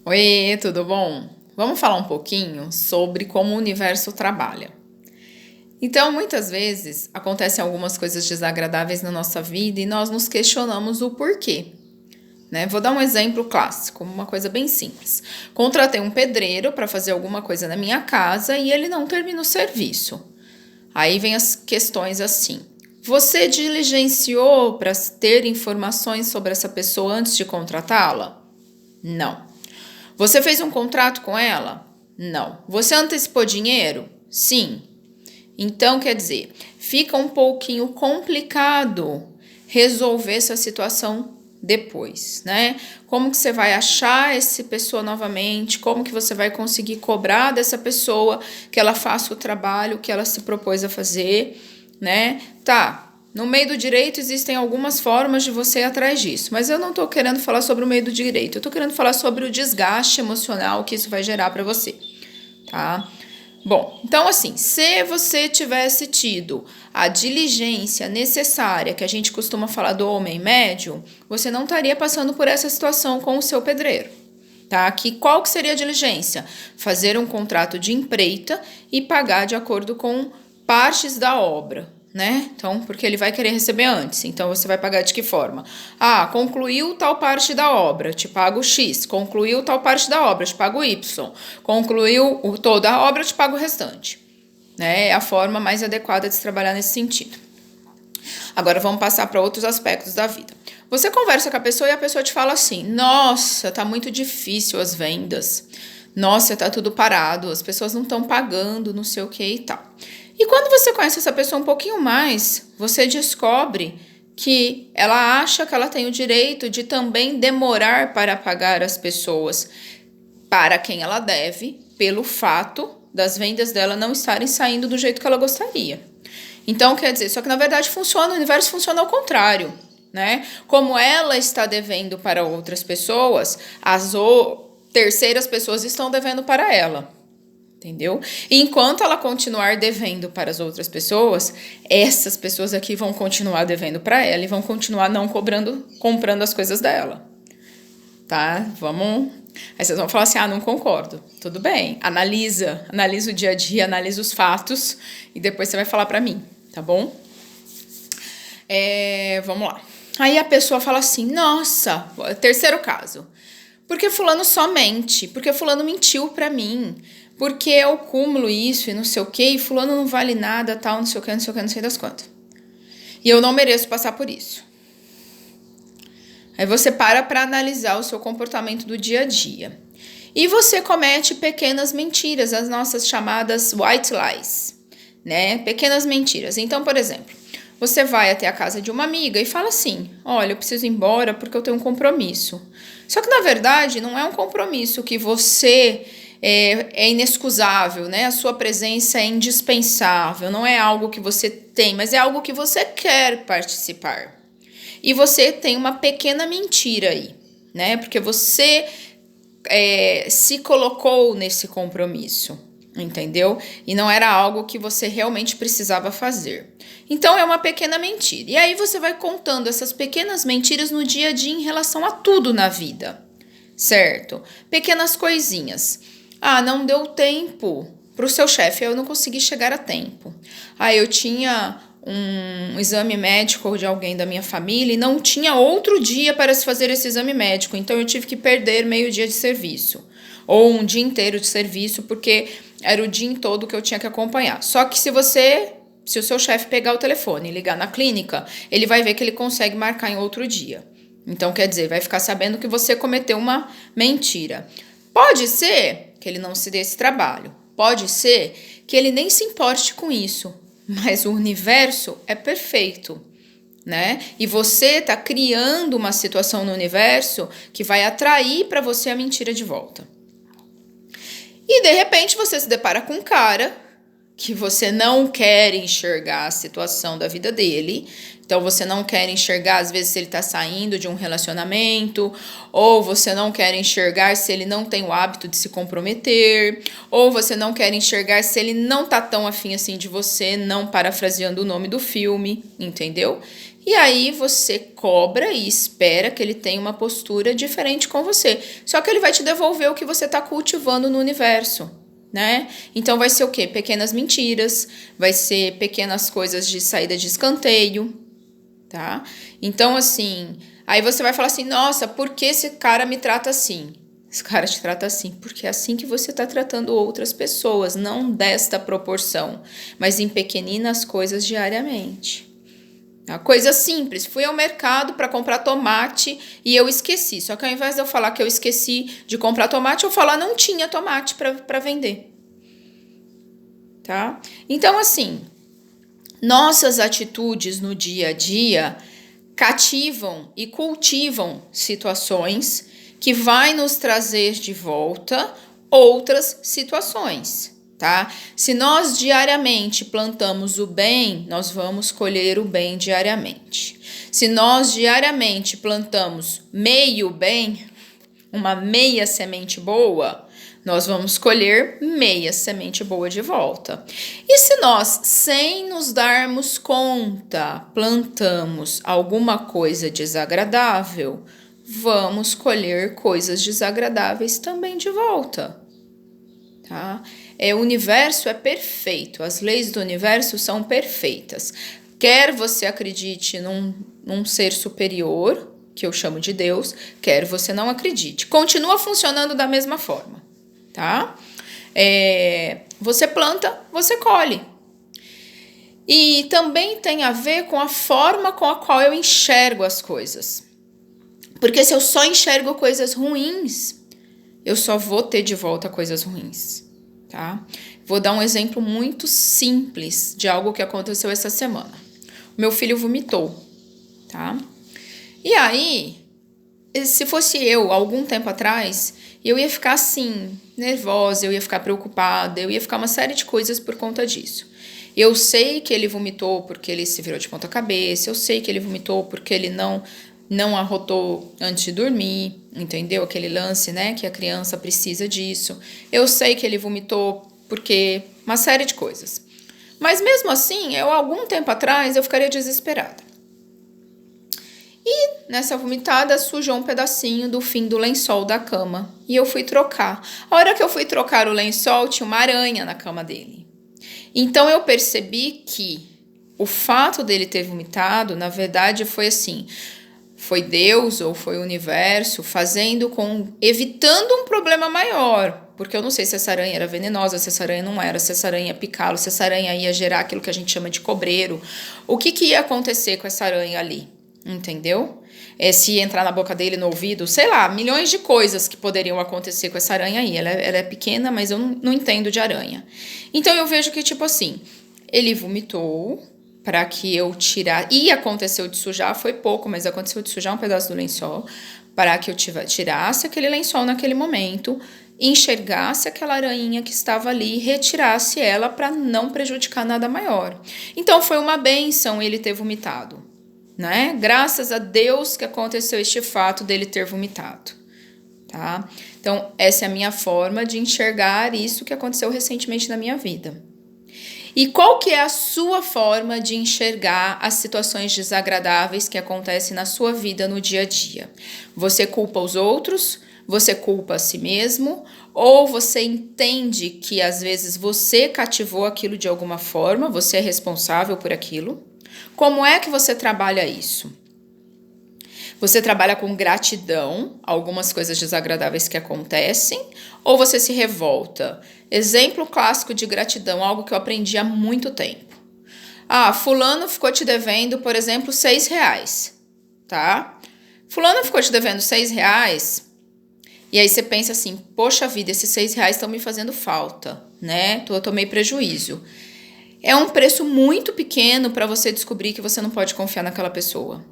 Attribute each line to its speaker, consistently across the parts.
Speaker 1: Oi, tudo bom? Vamos falar um pouquinho sobre como o universo trabalha. Então, muitas vezes acontecem algumas coisas desagradáveis na nossa vida e nós nos questionamos o porquê, né? Vou dar um exemplo clássico, uma coisa bem simples. Contratei um pedreiro para fazer alguma coisa na minha casa e ele não termina o serviço. Aí vem as questões assim: você diligenciou para ter informações sobre essa pessoa antes de contratá-la? Não. Você fez um contrato com ela? Não. Você antecipou dinheiro? Sim. Então, quer dizer, fica um pouquinho complicado resolver essa situação depois, né? Como que você vai achar essa pessoa novamente? Como que você vai conseguir cobrar dessa pessoa que ela faça o trabalho que ela se propôs a fazer, né? Tá. No meio do direito existem algumas formas de você ir atrás disso, mas eu não tô querendo falar sobre o meio do direito, eu tô querendo falar sobre o desgaste emocional que isso vai gerar para você, tá? Bom, então assim, se você tivesse tido a diligência necessária, que a gente costuma falar do homem médio, você não estaria passando por essa situação com o seu pedreiro, tá? Qual que seria a diligência? Fazer um contrato de empreita e pagar de acordo com partes da obra, né? Então, porque ele vai querer receber antes. Então, você vai pagar de que forma? Ah, concluiu tal parte da obra, te pago X. Concluiu tal parte da obra, te pago Y. Concluiu toda a obra, te pago o restante. Né? É a forma mais adequada de se trabalhar nesse sentido. Agora, vamos passar para outros aspectos da vida. Você conversa com a pessoa e a pessoa te fala assim: nossa, tá muito difícil as vendas. Nossa, tá tudo parado, as pessoas não estão pagando, não sei o que e tal. E quando você conhece essa pessoa um pouquinho mais, você descobre que ela acha que ela tem o direito de também demorar para pagar as pessoas para quem ela deve, pelo fato das vendas dela não estarem saindo do jeito que ela gostaria. Então, quer dizer, só que na verdade funciona, o universo funciona ao contrário, né? Como ela está devendo para outras pessoas, terceiras pessoas estão devendo para ela. Entendeu? E enquanto ela continuar devendo para as outras pessoas, essas pessoas aqui vão continuar devendo para ela e vão continuar não comprando as coisas dela. Tá? Vamos. Aí vocês vão falar assim: ah, não concordo. Tudo bem. Analisa o dia a dia, analisa os fatos e depois você vai falar para mim, tá bom? Vamos lá. Aí a pessoa fala assim: nossa, terceiro caso. Porque fulano só mente, porque fulano mentiu para mim. Porque eu cúmulo isso e não sei o que, e fulano não vale nada, tal, não sei o que, não sei o que, não sei das quantas. E eu não mereço passar por isso. Aí você para analisar o seu comportamento do dia a dia. E você comete pequenas mentiras, as nossas chamadas white lies, né? Pequenas mentiras. Então, por exemplo, você vai até a casa de uma amiga e fala assim: olha, eu preciso ir embora porque eu tenho um compromisso. Só que, na verdade, não é um compromisso que você é inexcusável, né? A sua presença é indispensável, não é algo que você tem, mas é algo que você quer participar. E você tem uma pequena mentira aí, né? Porque você se colocou nesse compromisso, entendeu? E não era algo que você realmente precisava fazer. Então é uma pequena mentira. E aí você vai contando essas pequenas mentiras no dia a dia em relação a tudo na vida, certo? Pequenas coisinhas. Ah, não deu tempo para o seu chefe, eu não consegui chegar a tempo. Ah, eu tinha um exame médico de alguém da minha família e não tinha outro dia para se fazer esse exame médico, então eu tive que perder meio dia de serviço, ou um dia inteiro de serviço, porque era o dia todo que eu tinha que acompanhar. Só que se o seu chefe pegar o telefone e ligar na clínica, ele vai ver que ele consegue marcar em outro dia. Então, quer dizer, vai ficar sabendo que você cometeu uma mentira. Pode ser que ele não se dê esse trabalho. Pode ser que ele nem se importe com isso. Mas o universo é perfeito, né? E você está criando uma situação no universo que vai atrair para você a mentira de volta. E de repente você se depara com um cara que você não quer enxergar a situação da vida dele. Então, você não quer enxergar, às vezes, se ele está saindo de um relacionamento, ou você não quer enxergar se ele não tem o hábito de se comprometer, ou você não quer enxergar se ele não tá tão afim assim de você, não parafraseando o nome do filme, entendeu? E aí você cobra e espera que ele tenha uma postura diferente com você. Só que ele vai te devolver o que você está cultivando no universo, né? Então vai ser o quê? Pequenas mentiras, vai ser pequenas coisas de saída de escanteio, tá? Então, assim, aí você vai falar assim, nossa, por que esse cara me trata assim? Esse cara te trata assim, porque é assim que você está tratando outras pessoas, não desta proporção, mas em pequeninas coisas diariamente. A coisa simples, fui ao mercado para comprar tomate e eu esqueci. Só que ao invés de eu falar que eu esqueci de comprar tomate, eu falar não tinha tomate para vender. Tá? Então, assim, nossas atitudes no dia a dia cativam e cultivam situações que vai nos trazer de volta outras situações. Tá? Se nós diariamente plantamos o bem, nós vamos colher o bem diariamente. Se nós diariamente plantamos meio bem, uma meia semente boa, nós vamos colher meia semente boa de volta. E se nós, sem nos darmos conta, plantamos alguma coisa desagradável, vamos colher coisas desagradáveis também de volta. Tá? O universo é perfeito, as leis do universo são perfeitas. Quer você acredite num ser superior, que eu chamo de Deus, quer você não acredite. Continua funcionando da mesma forma, tá? Você planta, você colhe. E também tem a ver com a forma com a qual eu enxergo as coisas. Porque se eu só enxergo coisas ruins, eu só vou ter de volta coisas ruins, tá? Vou dar um exemplo muito simples de algo que aconteceu essa semana. O meu filho vomitou, tá? E aí, se fosse eu, algum tempo atrás, eu ia ficar assim, nervosa, eu ia ficar preocupada, eu ia ficar uma série de coisas por conta disso. Eu sei que ele vomitou porque ele se virou de ponta cabeça, eu sei que ele vomitou porque ele não arrotou antes de dormir, entendeu? Aquele lance, né, que a criança precisa disso. Eu sei que ele vomitou porque uma série de coisas. Mas mesmo assim, algum tempo atrás, eu ficaria desesperada. E nessa vomitada sujou um pedacinho do fim do lençol da cama. E eu fui trocar. A hora que eu fui trocar o lençol, tinha uma aranha na cama dele. Então eu percebi que o fato dele ter vomitado, na verdade, foi assim... Foi Deus ou foi o universo evitando um problema maior. Porque eu não sei se essa aranha era venenosa, se essa aranha não era, se essa aranha ia picá-lo, se essa aranha ia gerar aquilo que a gente chama de cobreiro. O que ia acontecer com essa aranha ali? Entendeu? Se ia entrar na boca dele, no ouvido, sei lá, milhões de coisas que poderiam acontecer com essa aranha aí. Ela é pequena, mas eu não entendo de aranha. Então eu vejo que, tipo assim, ele vomitou... para que eu tirar... E aconteceu de sujar, foi pouco, mas aconteceu de sujar um pedaço do lençol, para que eu tirasse aquele lençol naquele momento, enxergasse aquela aranha que estava ali e retirasse ela para não prejudicar nada maior. Então foi uma bênção ele ter vomitado, né? Graças a Deus que aconteceu este fato dele ter vomitado, tá? Então essa é a minha forma de enxergar isso que aconteceu recentemente na minha vida. E qual que é a sua forma de enxergar as situações desagradáveis que acontecem na sua vida no dia a dia? Você culpa os outros? Você culpa a si mesmo? Ou você entende que às vezes você cativou aquilo de alguma forma, você é responsável por aquilo? Como é que você trabalha isso? Você trabalha com gratidão, algumas coisas desagradáveis que acontecem, ou você se revolta? Exemplo clássico de gratidão, algo que eu aprendi há muito tempo. Fulano ficou te devendo, por exemplo, R$6, tá? Fulano ficou te devendo R$6, e aí você pensa assim, poxa vida, esses R$6 estão me fazendo falta, né? Eu tomei prejuízo. É um preço muito pequeno para você descobrir que você não pode confiar naquela pessoa.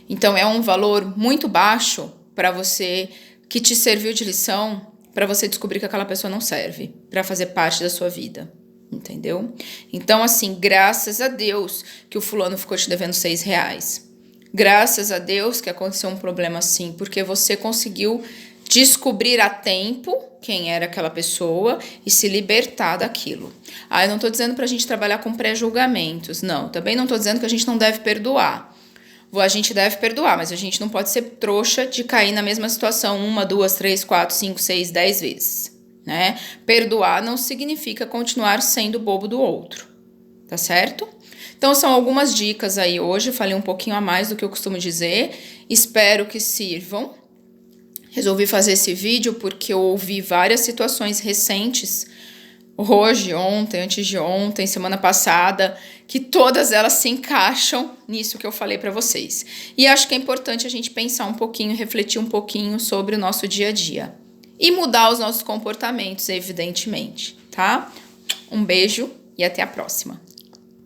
Speaker 1: Então, é um valor muito baixo para você, que te serviu de lição, para você descobrir que aquela pessoa não serve para fazer parte da sua vida, entendeu? Então, assim, graças a Deus que o fulano ficou te devendo R$6. Graças a Deus que aconteceu um problema assim, porque você conseguiu descobrir a tempo quem era aquela pessoa e se libertar daquilo. Eu não estou dizendo para a gente trabalhar com pré-julgamentos, não. Também não estou dizendo que a gente não deve perdoar. A gente deve perdoar, mas a gente não pode ser trouxa de cair na mesma situação 1, 2, 3, 4, 5, 6, 10 vezes, né? Perdoar não significa continuar sendo bobo do outro, tá certo? Então são algumas dicas aí hoje, falei um pouquinho a mais do que eu costumo dizer, espero que sirvam. Resolvi fazer esse vídeo porque eu ouvi várias situações recentes, hoje, ontem, antes de ontem, semana passada, que todas elas se encaixam nisso que eu falei para vocês. E acho que é importante a gente pensar um pouquinho, refletir um pouquinho sobre o nosso dia a dia. E mudar os nossos comportamentos, evidentemente, tá? Um beijo e até a próxima.